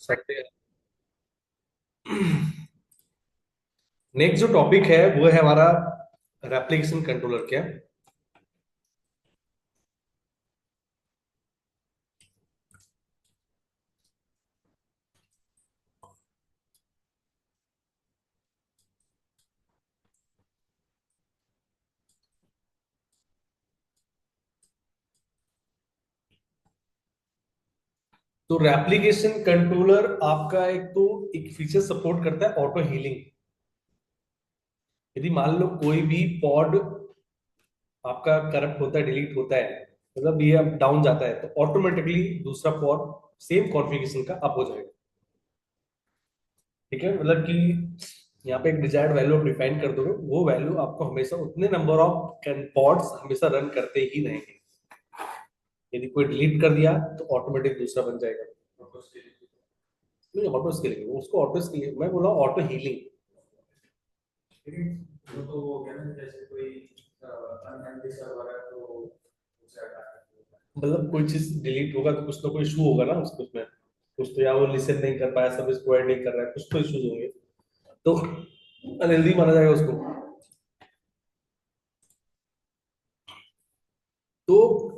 सकते हैं। नेक्स्ट जो टॉपिक है वो है हमारा रेप्लिकेशन कंट्रोलर। क्या तो रेप्लिकेशन कंट्रोलर आपका एक फीचर सपोर्ट करता है ऑटो हीलिंग। यदि मान लो कोई भी पॉड आपका करप्ट होता है, डिलीट होता है, मतलब ये अब डाउन जाता है, तो ऑटोमेटिकली दूसरा पॉड सेम कॉन्फ़िगरेशन का अप हो जाएगा। ठीक है, मतलब कि यहाँ पे एक डिजायर्ड वैल्यू आप डिफाइन कर दोगे, वो वैल्यू आपको हमेशा उतने नंबर ऑफ पॉड्स हमेशा रन करते ही रहेंगे। यदि कोई डिलीट कर दिया तो ऑटोमेटिक दूसरा बन जाएगा। नहीं, ऑटो स्केलिंग उसको ऑटो स्केलिंग मैं बोला, ऑटो हीलिंग। वो तो वो क्या ना, जैसे कोई अनहेल्दी सर्वर है तो उसे हटा सकते मतलब कोई चीज डिलीट होगा तो कुछ ना कोई इशू होगा ना उसको, उसमें कुछ तो, या वो लिसन नहीं कर पाया, सर्विस प्रोवाइड नहीं कर रहा है, कुछ तो इश्यूज होंगे, तो अनहेल्दी माना जाएगा उसको। तो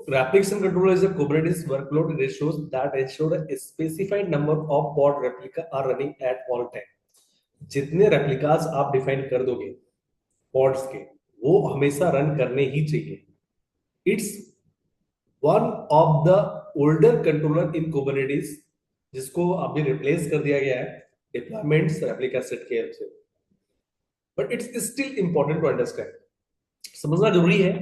replication controller is a Kubernetes workload ratios that ensure a specified number of pod replica are running at all time। जितने रेप्लिकास आप डिफाइन कर दोगे पॉड्स के, वो हमेशा रन करने ही चाहिए। It's one of the older controller in Kubernetes, जिसको अभी रिप्लेस कर दिया गया है डिप्लॉयमेंट्स रेप्लिका सेट के हेल्प से। But it's still important to understand. समझना जरूरी है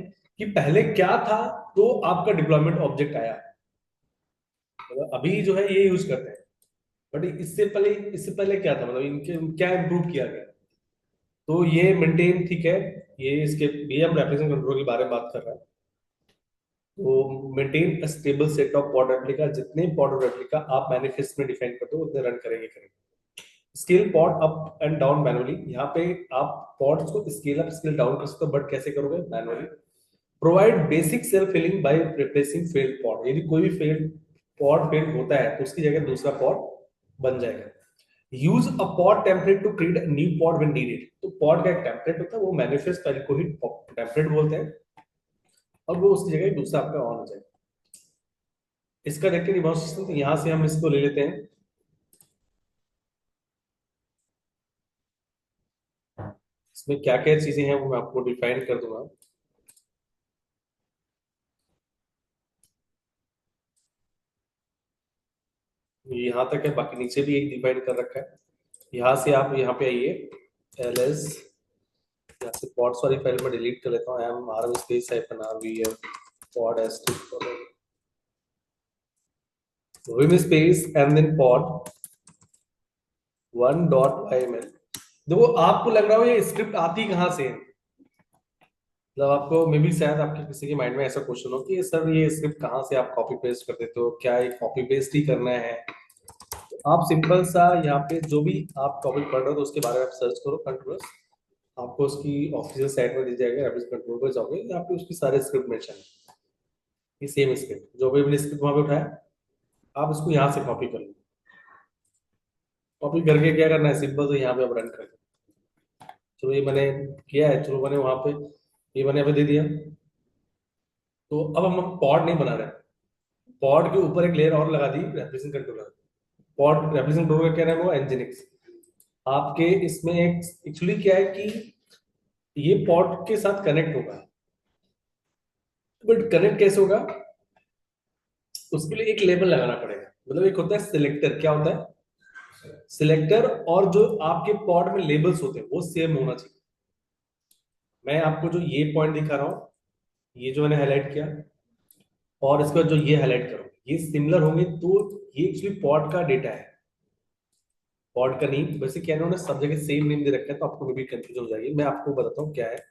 कि पहले क्या था। तो आपका डिप्लॉयमेंट ऑब्जेक्ट आया, मतलब अभी जो है ये यूज करते हैं, बट इससे पहले क्या था, मतलब इनके क्या इंप्रूव किया गया। तो ये मेंटेन, ठीक है, ये इसके भी हम रेप्लिकेशन कंट्रोल के बारे में बात कर रहे हैं। तो maintain stable set of pod replica, जितने पॉड रेप्लिका आप मैनिफेस्ट में डिफाइन करते हो उतने रन करेंगे। Scale pod up and down manually, यहाँ पे आप पॉड्स को स्केल अप स्केल डाउन कर सकते हो, बट कैसे करोगे? Manually. Provide basic self healing by replacing failed pod, यदि कोई भी फेल्ड होता है तो उसकी जगह दूसरा पॉड बन जाएगा। Use a pod template to create new pod when needed, तो पॉड का एक टेम्पलेट होता है, वो मैनिफेस्ट फाइल को ही टेम्पलेट बोलते हैं, और वो उसकी जगह दूसरा आपका ऑन हो जाएगा। इसका देखते हैं डेमोंस्ट्रेशन, तो यहां से हम इसको ले लेते हैं। इसमें क्या क्या चीजें हैं वो मैं आपको डिफाइन कर दूंगा। ये यहाँ तक है, बाकी नीचे भी एक डिफाइन कर रखा है। यहाँ से आप यहाँ पे आइए, एल एस, यहाँ से पॉड्स वाली फाइल में डिलीट कर लेता हूँ। I M R space hyphen R V M pod S vim space and then pod one dot Y M L. देखो आपको लग रहा हो ये स्क्रिप्ट आती कहाँ से है, मतलब आपको मे बी शायद आपके किसी के माइंड में ऐसा क्वेश्चन हो कि सर ये स्क्रिप्ट कहाँ से आप कॉपी पेस्ट कर देते हो, क्या ये कॉपी पेस्ट ही करना है? आप सिंपल सा यहाँ पे जो भी आप टॉपिक पढ़ रहे हो तो उसके बारे में आप सर्च करो कंट्रोलर्स, आपको उसकी ऑफिशियल साइट में दी जाएगी। आप इस कंट्रोल पर जाओगे, यहाँ पे उसकी सारे स्क्रिप्ट मेंशन है। ये सेम स्क्रिप्ट जो भी मैंने स्क्रिप्ट वहां पे उठाया, आप इसको यहाँ से कॉपी कर लो। कॉपी करके क्या करना है, सिंपल से यहाँ पे आप रन कर दो। चलो ये मैंने किया है, चलो मैंने वहां पे, ये मैंने यहाँ पे दे दिया। तो अब हम पॉड नहीं बना रहे, पॉड के ऊपर एक लेयर और लगा दी replication controller. Pod replication controller का क्या नाम है, वो एनजिनिक्स। आपके इसमें एक एक्चुअली क्या है कि ये पॉड के साथ कनेक्ट होगा, बट कनेक्ट कैसे होगा, उसके लिए एक लेबल लगाना पड़ेगा। मतलब एक होता है सिलेक्टर, क्या होता है सिलेक्टर, और जो आपके पॉड में लेबल्स होते हैं वो सेम होना चाहिए। मैं आपको जो ये पॉइंट दिखा रहा हूँ, ये जो मैंने हाईलाइट किया, और इसके बाद जो ये हाईलाइट करो, ये सिमिलर होंगे, तो ये एक्चुअली पॉड का डेटा है। पॉड का नेम वैसे क्या है, उन्होंने सब जगह सेम नेम दे रखा है, तो आपको भी कंफ्यूजन हो जाएगी। मैं आपको बताता हूँ क्या है।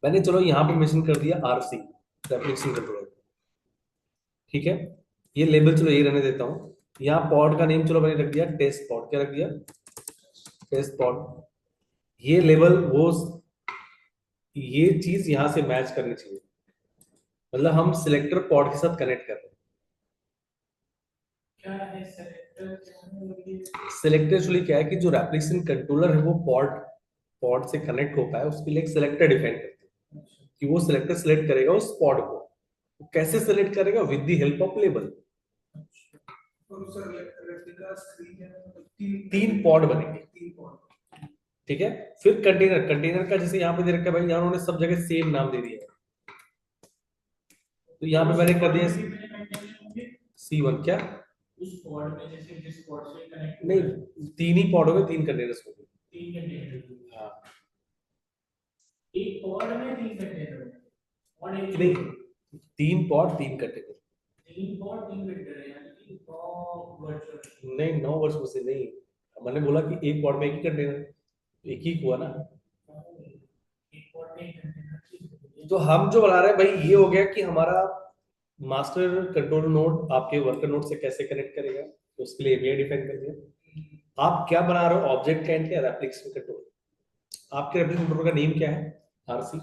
मैंने चलो यहाँ पे मेंशन कर दिया आरसी, रेप्लिकेशन कंट्रोलर। ठीक है, ये लेबल चलो ये रहने देता हूँ। यहाँ पॉड का नेम चलो मैंने रख दिया टेस्ट पॉड, क्या रख दिया, टेस्ट पॉड। ये लेबल वो, ये चीज यहाँ से मैच करनी चाहिए, मतलब हम सिलेक्टर पॉड के साथ कनेक्ट कर रहे हैं। क्या है सेलेक्टर सेलेक्टर एक्चुअली क्या है कि जो रेप्लिकेशन कंट्रोलर है वो पॉड पॉड से कनेक्ट हो पाए उसके लिए एक सेलेक्टर डिफाइन करते हैं कि वो सेलेक्टर सेलेक्ट करेगा उस पॉड को। वो कैसे सेलेक्ट करेगा? With the help of label. तीन पॉड बनेंगे, ठीक है। फिर कंटेनर, कंटेनर का जैसे यहाँ पे दे रखा है भाई, यहाँ उन्होंने सब जगह सेम नाम दे दिया है, तो यहाँ पे मैंने कर दिया C1। क्या? उस पॉड में जैसे जिस पॉड से कनेक्ट नहीं, तीन ही पॉड हो गए, तीन कंटेनर्स हो गए। तीन कंटेनर, हाँ, एक पॉड में तीन कंटेनर और एक नहीं, तीन पॉड तीन कंटेनर। तीन पॉड तीन कंटेनर यानी कि 9 वर्चुअल। नहीं, 9 वर्ष से नहीं, मैंने बोला कि एक पॉड में एक ही कंटेनर, एक ही हुआ ना। एक पॉड में एक कंटेनर। तो हम जो बना रहे हैं भाई, ये हो गया कि हमारा मास्टर कंट्रोल नोड आपके वर्कर नोड से कैसे कनेक्ट करेगा, तो उसके लिए एपीआई डिफाइन कर दिया। आप क्या बना रहे हो? ऑब्जेक्ट कैंट या रेप्लिकेशन कंट्रोल। आपके रेप्लिकेशन कंट्रोल का नेम क्या है? आरसी।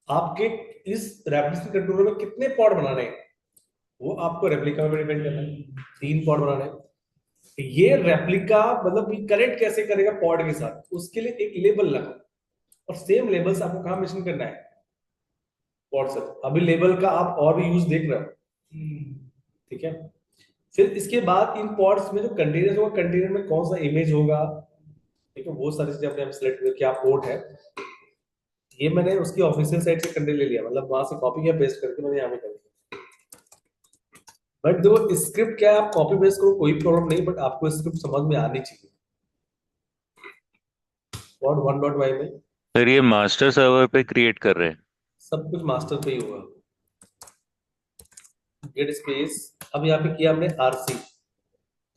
आपके इस रेप्लिकेशन कंट्रोलर में कितने पॉड बनाने हैं वो आपको रेप्लिका में डिपेंड करना है। 3 पॉड बनाने हैं। ये रेप्लिका मतलब कनेक्ट कैसे करेगा पॉड के साथ, उसके लिए एक लेबल लगाओ, और सेम लेबल्स आपको कहां मेंशन करना है? पॉड से। अभी लेबल का आप और भी यूज देख रहे हो, ठीक है। फिर इसके बाद इन पॉड्स में जो कंटेनर होगा, कंटेनर में कौन सा इमेज होगा, ठीक है, वो सारी चीजें अपने सेलेक्ट कर, क्या पोर्ट है। ये मैंने उसकी ऑफिशियल साइट से कंटेनर ले लिया, मतलब वहां से कॉपी किया, पेस्ट करके मैंने यहाँ पे कर दिया। बट देखो स्क्रिप्ट क्या है, आप कॉपी पेस्ट करो कोई प्रॉब्लम नहीं, बट आपको स्क्रिप्ट समझ में आनी चाहिए। पॉड 1.y में सर ये मास्टर सर्वर पे क्रिएट कर रहे हैं। सब कुछ मास्टर पे ही होगा। गेट स्पेस, अब यहाँ पे किया हमने आरसी, तो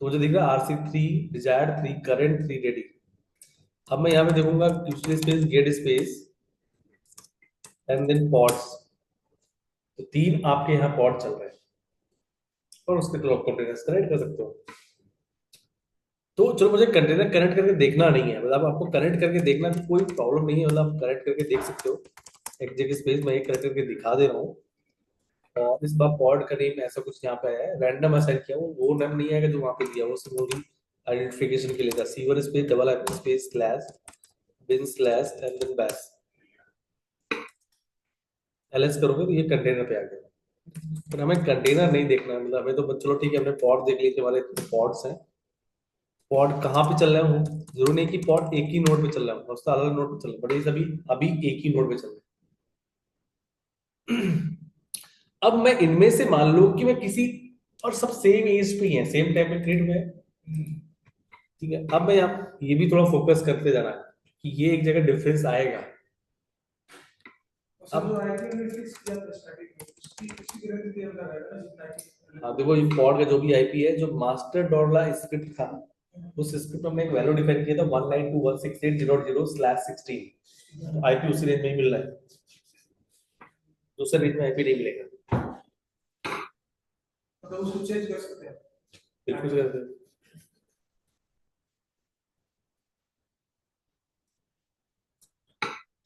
मुझे दिख रहा है RC3 डिजायर्ड 3 करंट 3 रेडी। अब मैं यहाँ पे देखूंगा दूसरी space get space and then pods, तो 3 आपके यहाँ पॉड चल रहे हैं, और उसके थ्रू आप कंटेनर्स कनेक्ट कर सकते हो। तो चलो, मुझे कंटेनर कनेक्ट करके देखना नहीं है, मतलब आपको कनेक्ट करके देखना तो कोई प्रॉब्लम नहीं है, मतलब कनेक्ट करके देख सकते हो। एक जगह स्पेस में एक कनेक्ट करके दिखा दे रहा हूँ। और इस बार पॉड का नेम ऐसा कुछ यहाँ पे है, रैंडम असाइन किया हूँ, वो नेम नहीं आएगा जो वहाँ पे दिया, वो सिर्फ होगी आइडेंटिफिकेशन के लिए। C1 space double I space slash bin slash and then bash LS करोगे तो ये कंटेनर पे आ गया। पर हमें कंटेनर नहीं देखना, मतलब हमें तो चलो ठीक है, हमने पॉड देख लिए, हमारे पॉड्स हैं। पॉड कहाँ पे चल रहे हो? जरूर नहीं कि पॉड एक ही नोड पे चल रहा है, उसका अलग नोड पे चल रहा है, बट ये सभी अभी एक ही नोड पे चल रहे हैं। अब मैं इनमें से मान लो कि मैं किसी, और सब सेम एज पे ही है, सेम टाइम में क्रिएट हुए हैं, ठीक है। अब मैं यहाँ ये भी थोड़ा फोकस करते जाना है कि ये एक जगह डिफरेंस आएगा। अब जो आईपी हमने फिक्स किया था स्टैटिक में, उसकी उसी तरह क्लियर कर रहा है ना जितना कि। हाँ देखो, ये पॉड का जो भी आईपी है, जो मास्टर डॉलर स्क्रिप्ट था, उस स्क्रिप्ट में हमने एक वैल्यू डिफाइन किया था 192.168.0.0/16। आईपी उसी रेंज में ही मिल रहा है, दूसरे रेंज में आईपी नहीं मिलेगा। मतलब उसको चेंज कर सकते हैं। बिल्कुल सही करते हैं।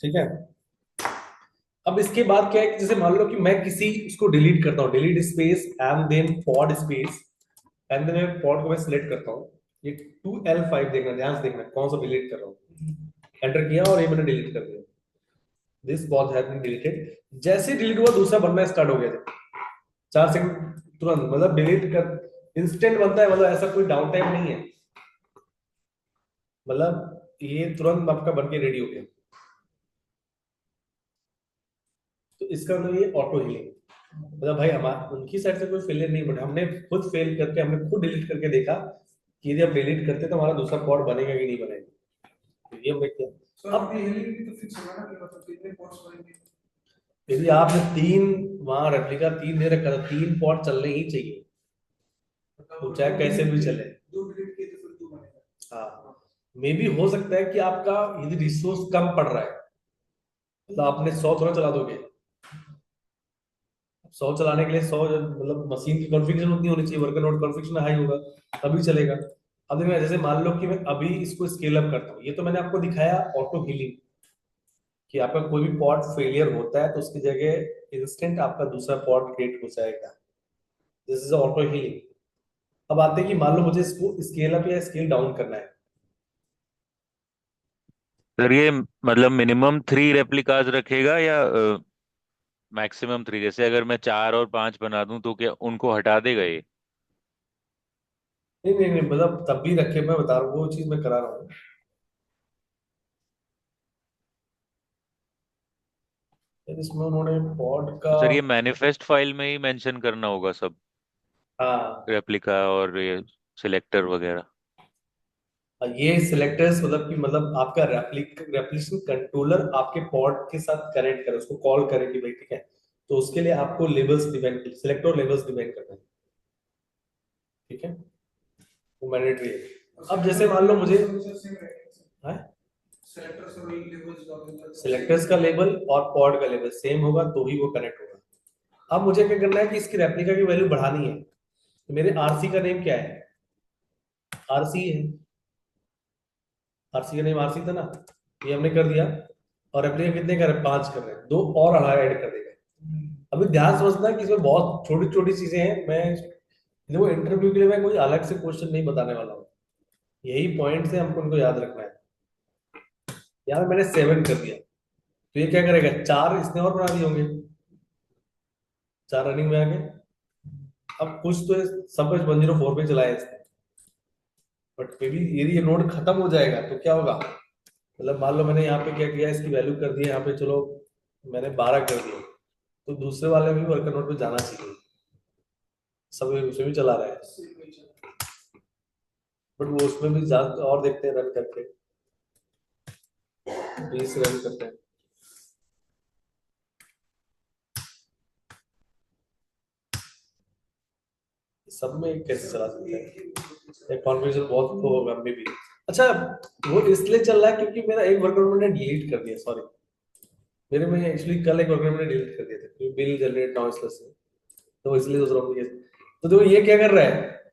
ठीक है। अब इसके बाद क्या है कि जैसे मान लो कि मैं किसी उसको डिलीट करता हूँ, delete space and then pod space and then मैं पॉड को मैं सिलेक्ट करता हूँ। ये 2L5 देखना, ध्यान से देखना कौन सा डिलीट कर रहा हूँ। एंटर किया और ये मैंने डिलीट कर दिया, this pod has been deleted. जैसे डिलीट हुआ दूसरा बनना स्टार्ट हो गया, 4 सेकंड तुरंत, मतलब डिलीट कर इंस्टेंट बनता है, मतलब ऐसा कोई डाउन टाइम नहीं है, मतलब ये तुरंत आपका बन के रेडी हो गया। तो इसका मतलब ये ऑटो हीलिंग, मतलब भाई हमारे उनकी साइड से कोई फेलियर नहीं, बट हमने खुद फेल करके, हमने खुद डिलीट करके देखा कि यदि हम डिलीट करते तो हमारा दूसरा पॉड बनेगा कि नहीं बनेगा, तो ये हमने किया। सर अब अभी हेलिंग भी तो फिक्स होगा ना कि मतलब कितने पॉड्स बनेंगे। यदि आपने 3 वहां रेप्लिका 3 दे रखा था, 3 पॉड चलने ही चाहिए, तो चाहे कैसे भी चले। दो डिलीट किए तो फिर दो बनेगा। हाँ, मे भी हो सकता है कि आपका यदि रिसोर्स कम पड़ रहा है, तो आपने 100 थोड़ा चला दोगे, 100 चलाने के लिए 100 मतलब मशीन की कॉन्फ़िगरेशन उतनी होनी चाहिए, वर्कर नोड कॉन्फ़िगरेशन हाई होगा तभी चलेगा। अब देखो जैसे मान लो कि मैं अभी इसको स्केल अप करता हूँ, ये तो मैंने आपको दिखाया ऑटो हीलिंग, कि आपका कोई भी पॉड फेलियर होता है तो उसकी जगह इंस्टेंट आपका दूसरा पॉड क्रिएट हो जाएगा, दिस इज ऑटो हीलिंग। अब आते हैं कि मान लो मुझे इसको स्केल अप या स्केल डाउन करना है। सर ये मतलब मिनिमम 3 रेप्लिकाज रखेगा या मैक्सिमम 3? जैसे अगर मैं 4 और 5 बना दूं तो क्या उनको हटा देगा ये? नहीं नहीं नहीं, मतलब तब भी रखे, मैं बता रहा हूँ वो चीज मैं करा रहा हूँ। फिर इसमें उन्होंने पॉड का, तो सर ये मैनिफेस्ट फाइल में ही मेंशन करना होगा सब, हाँ रेप्लिका और ये सिलेक्टर वगैरह? ये सिलेक्टर्स मतलब कि मतलब आपका रेप्लिकेशन कंट्रोलर आपके पॉड के साथ कनेक्ट करे, उसको कॉल करे कि भाई ठीक है, तो उसके लिए आपको लेबल्स डिफाइन, सिलेक्ट और लेबल्स डिफाइन करना है। ठीक है, वो मैंडेटरी है। अब जैसे मान लो मुझे सेलेक्टर से वही लेबल्स सिलेक्टर्स का लेबल और पॉड का लेबल सेम होगा तो ही वो कनेक्ट होगा। अब मुझे क्या करना है कि इसकी रेप्लिका की वैल्यू बढ़ानी है, तो मेरे आरसी का नेम क्या है, आरसी है, आरसी का नेम आरसी था ना, ये हमने कर दिया। और रेप्लिका कितने कर रहे हैं, 5 कर रहे हैं, दो और अढ़ा ऐड कर देगा। अभी ध्यान समझना कि इसमें बहुत छोटी छोटी चीजें हैं। मैं देखो इंटरव्यू के लिए मैं कोई अलग से क्वेश्चन नहीं बताने वाला हूँ, यही पॉइंट है, हमको उनको याद रखना है। यार मैंने 7 कर दिया, तो ये क्या करेगा, 4 इसने और बना दिए होंगे, 4 रनिंग में आ गए। अब कुछ तो सब कुछ 104 पे चलाया इसने, बट मे बी यदि ये नोड खत्म हो जाएगा तो क्या होगा, मतलब मान लो मैंने यहाँ पे क्या किया, इसकी वैल्यू कर दी यहाँ पे, चलो मैंने 12 कर दिया, तो दूसरे वाले भी वर्कर नोड पे जाना चाहिए, सब उसमें भी चला रहा है, बट वो उसमें भी ज्यादा और देखते हैं रन करके, 20 रन करते हैं, सब में कैसे चला सकते हैं, कॉन्फ़िगरेशन बहुत तो होगा मे भी। अच्छा, वो इसलिए चल रहा है क्योंकि मेरा एक वर्कर मैंने डिलीट कर दिया, सॉरी, मेरे में एक्चुअली कल एक वर्कर मैंने डिलीट कर दिया था क्योंकि बिल जनरेट नाउ इसलिए से, तो इसलिए सोच रहा हूँ तो देखो ये क्या कर रहा है,